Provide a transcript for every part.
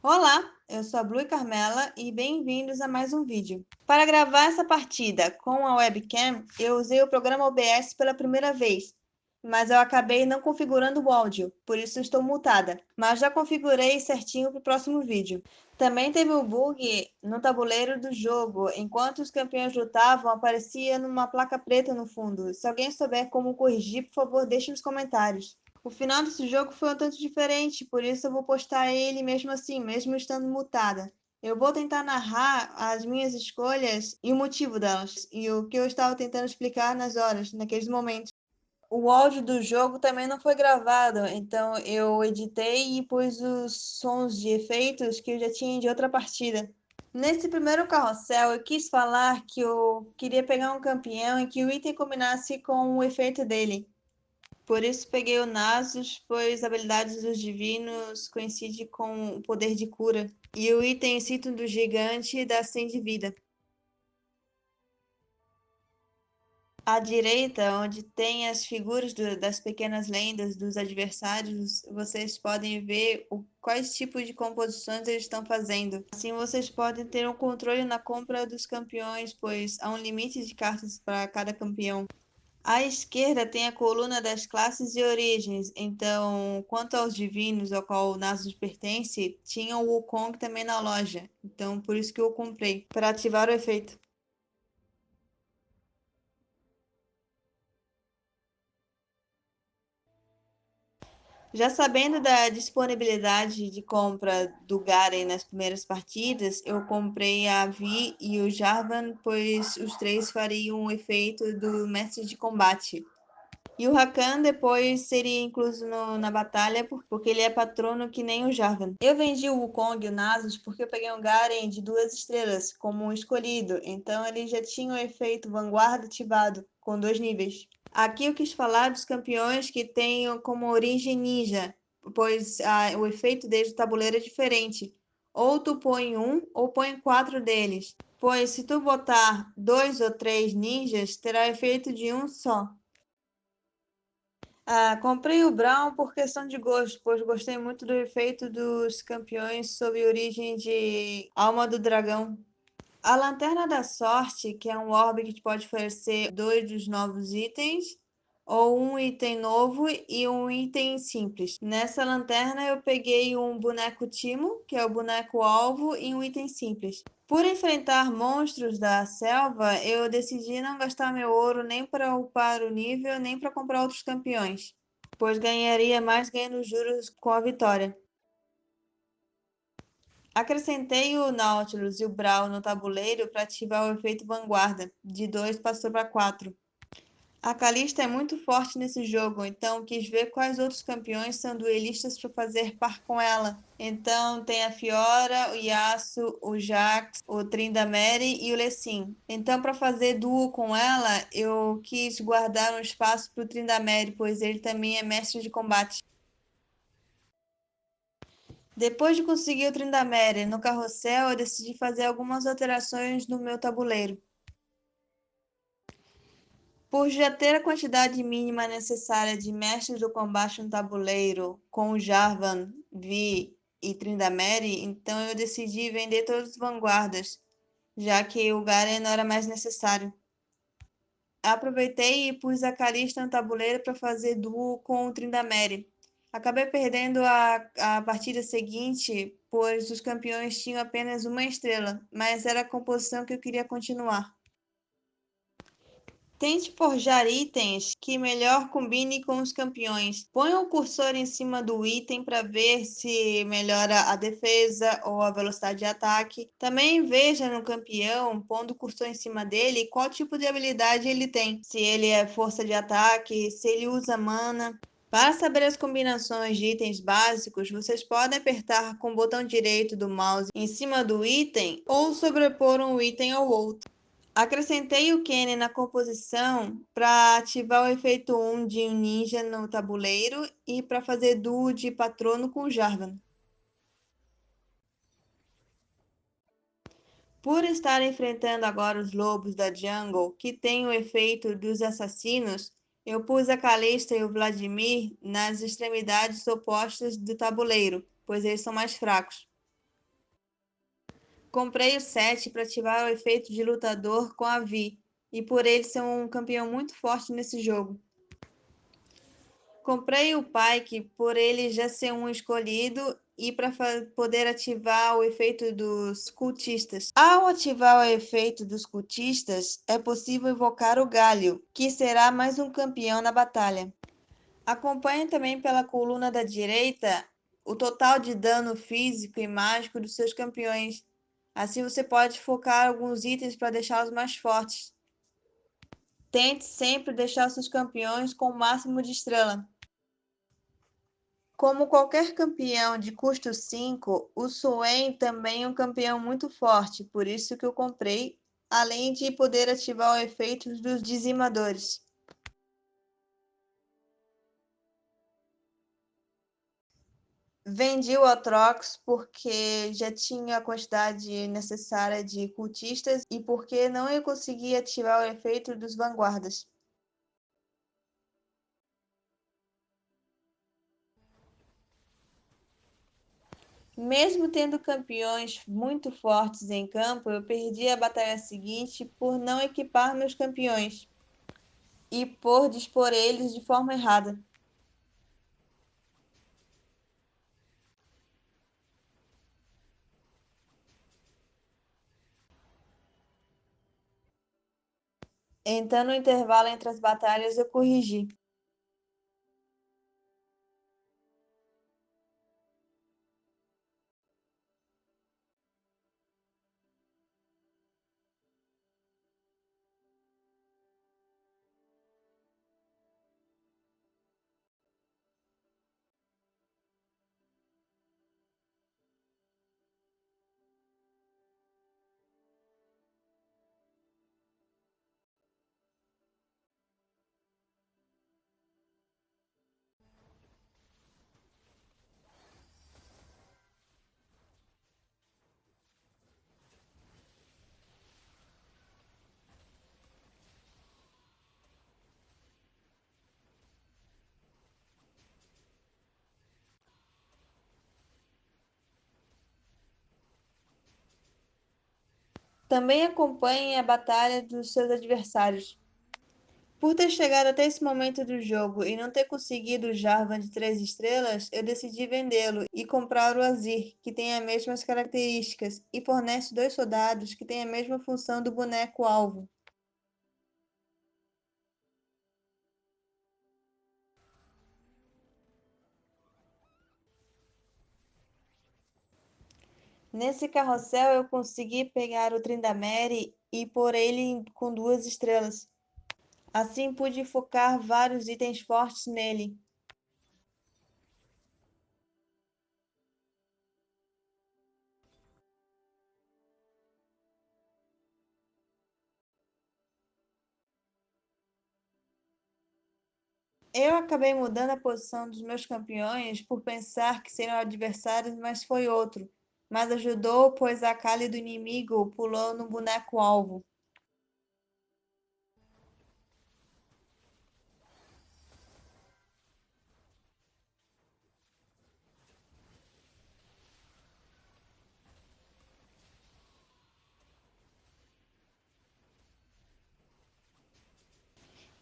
Olá, eu sou a Blue Carmela e bem-vindos a mais um vídeo. Para gravar essa partida com a webcam, eu usei o programa OBS pela primeira vez, mas eu acabei não configurando o áudio, por isso estou mutada, mas já configurei certinho para o próximo vídeo. Também teve um bug no tabuleiro do jogo, enquanto os campeões lutavam, aparecia numa placa preta no fundo. Se alguém souber como corrigir, por favor, deixe nos comentários. O final desse jogo foi um tanto diferente, por isso eu vou postar ele mesmo assim, mesmo estando mutada. Eu vou tentar narrar as minhas escolhas e o motivo delas, e o que eu estava tentando explicar nas horas, naqueles momentos. O áudio do jogo também não foi gravado, então eu editei e pus os sons de efeitos que eu já tinha de outra partida. Nesse primeiro carrossel, eu quis falar que eu queria pegar um campeão e que o item combinasse com o efeito dele. Por isso peguei o Nasus, pois a habilidade dos divinos coincide com o poder de cura. E o item Cito do Gigante dá 100 de vida. À direita, onde tem as figuras das pequenas lendas dos adversários, vocês podem ver quais tipos de composições eles estão fazendo. Assim vocês podem ter um controle na compra dos campeões, pois há um limite de cartas para cada campeão. À esquerda tem a coluna das classes e origens, então, quanto aos divinos ao qual o Nasus pertence, tinha o Wukong também na loja, então por isso que eu comprei, para ativar o efeito. Já sabendo da disponibilidade de compra do Garen nas primeiras partidas, eu comprei a Vi e o Jarvan, pois os três fariam o efeito do mestre de combate. E o Rakan depois seria incluso na batalha, porque ele é patrono que nem o Jarvan. Eu vendi o Wukong e o Nasus porque eu peguei um Garen de 2 estrelas como um escolhido, então ele já tinha o efeito Vanguarda ativado, com 2 níveis. Aqui eu quis falar dos campeões que têm como origem ninja, pois o efeito deles do tabuleiro é diferente. Ou tu põe um, ou põe 4 deles, pois se tu botar 2 ou 3 ninjas, terá efeito de um só. Comprei o Brown por questão de gosto, pois gostei muito do efeito dos campeões sob origem de Alma do Dragão. A Lanterna da Sorte, que é um orbe que te pode oferecer 2 dos novos itens, ou um item novo e um item simples. Nessa lanterna eu peguei um boneco Timo, que é o boneco alvo, e um item simples. Por enfrentar monstros da selva, eu decidi não gastar meu ouro nem para upar o nível, nem para comprar outros campeões, pois ganharia mais ganhando juros com a vitória. Acrescentei o Nautilus e o Brawl no tabuleiro para ativar o efeito Vanguarda, de 2 passou para 4. A Kalista é muito forte nesse jogo, então quis ver quais outros campeões são duelistas para fazer par com ela. Então tem a Fiora, o Yasuo, o Jax, o Tryndamere e o Lee. Então para fazer duo com ela, eu quis guardar um espaço para o Tryndamere, pois ele também é mestre de combate. Depois de conseguir o Tryndamere no carrossel, eu decidi fazer algumas alterações no meu tabuleiro. Por já ter a quantidade mínima necessária de mestres do combate no tabuleiro com Jarvan, Vi e Tryndamere, então eu decidi vender todos os vanguardas, já que o Garen não era mais necessário. Aproveitei e pus a Kalista no tabuleiro para fazer duo com o Tryndamere. Acabei perdendo a partida seguinte, pois os campeões tinham apenas uma estrela, mas era a composição que eu queria continuar. Tente forjar itens que melhor combine com os campeões. Ponha o cursor em cima do item para ver se melhora a defesa ou a velocidade de ataque. Também veja no campeão, pondo o cursor em cima dele, qual tipo de habilidade ele tem. Se ele é força de ataque, se ele usa mana. Para saber as combinações de itens básicos, vocês podem apertar com o botão direito do mouse em cima do item ou sobrepor um item ao outro. Acrescentei o Kenny na composição para ativar o efeito 1 de um ninja no tabuleiro e para fazer duo de patrono com Jarvan. Por estar enfrentando agora os lobos da jungle, que tem o efeito dos assassinos, eu pus a Kalista e o Vladimir nas extremidades opostas do tabuleiro, pois eles são mais fracos. Comprei o set para ativar o efeito de lutador com a Vi, e por ele ser um campeão muito forte nesse jogo. Comprei o Pyke por ele já ser um escolhido e para poder ativar o efeito dos cultistas. Ao ativar o efeito dos cultistas, é possível invocar o Galio, que será mais um campeão na batalha. Acompanhe também pela coluna da direita o total de dano físico e mágico dos seus campeões. Assim você pode focar alguns itens para deixá-los mais fortes. Tente sempre deixar seus campeões com o máximo de estrela. Como qualquer campeão de custo 5, o Swain também é um campeão muito forte, por isso que eu comprei, além de poder ativar o efeito dos dizimadores. Vendi o Atrox porque já tinha a quantidade necessária de cultistas e porque não ia conseguir ativar o efeito dos vanguardas. Mesmo tendo campeões muito fortes em campo, eu perdi a batalha seguinte por não equipar meus campeões e por dispor eles de forma errada. Então, no intervalo entre as batalhas, eu corrigi. Também acompanhe a batalha dos seus adversários. Por ter chegado até esse momento do jogo e não ter conseguido o Jarvan de 3 estrelas, eu decidi vendê-lo e comprar o Azir, que tem as mesmas características e fornece 2 soldados que têm a mesma função do boneco-alvo. Nesse carrossel eu consegui pegar o Tryndamere e pôr ele com 2 estrelas. Assim pude focar vários itens fortes nele. Eu acabei mudando a posição dos meus campeões por pensar que seriam adversários, mas foi outro. Mas ajudou, pois a Kali do inimigo pulou no boneco-alvo.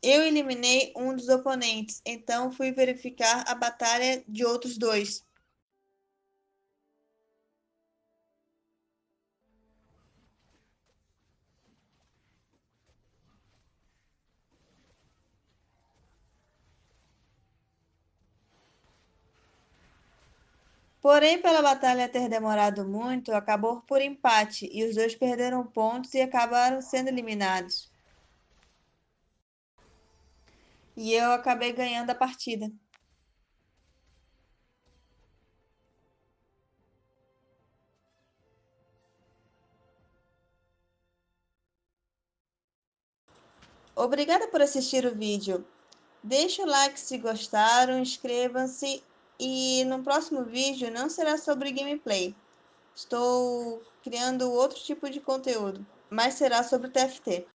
Eu eliminei um dos oponentes, então fui verificar a batalha de outros 2. Porém, pela batalha ter demorado muito, acabou por empate e os dois perderam pontos e acabaram sendo eliminados. E eu acabei ganhando a partida. Obrigada por assistir o vídeo. Deixe o like se gostaram, inscrevam-se e no próximo vídeo não será sobre gameplay. Estou criando outro tipo de conteúdo, mas será sobre TFT.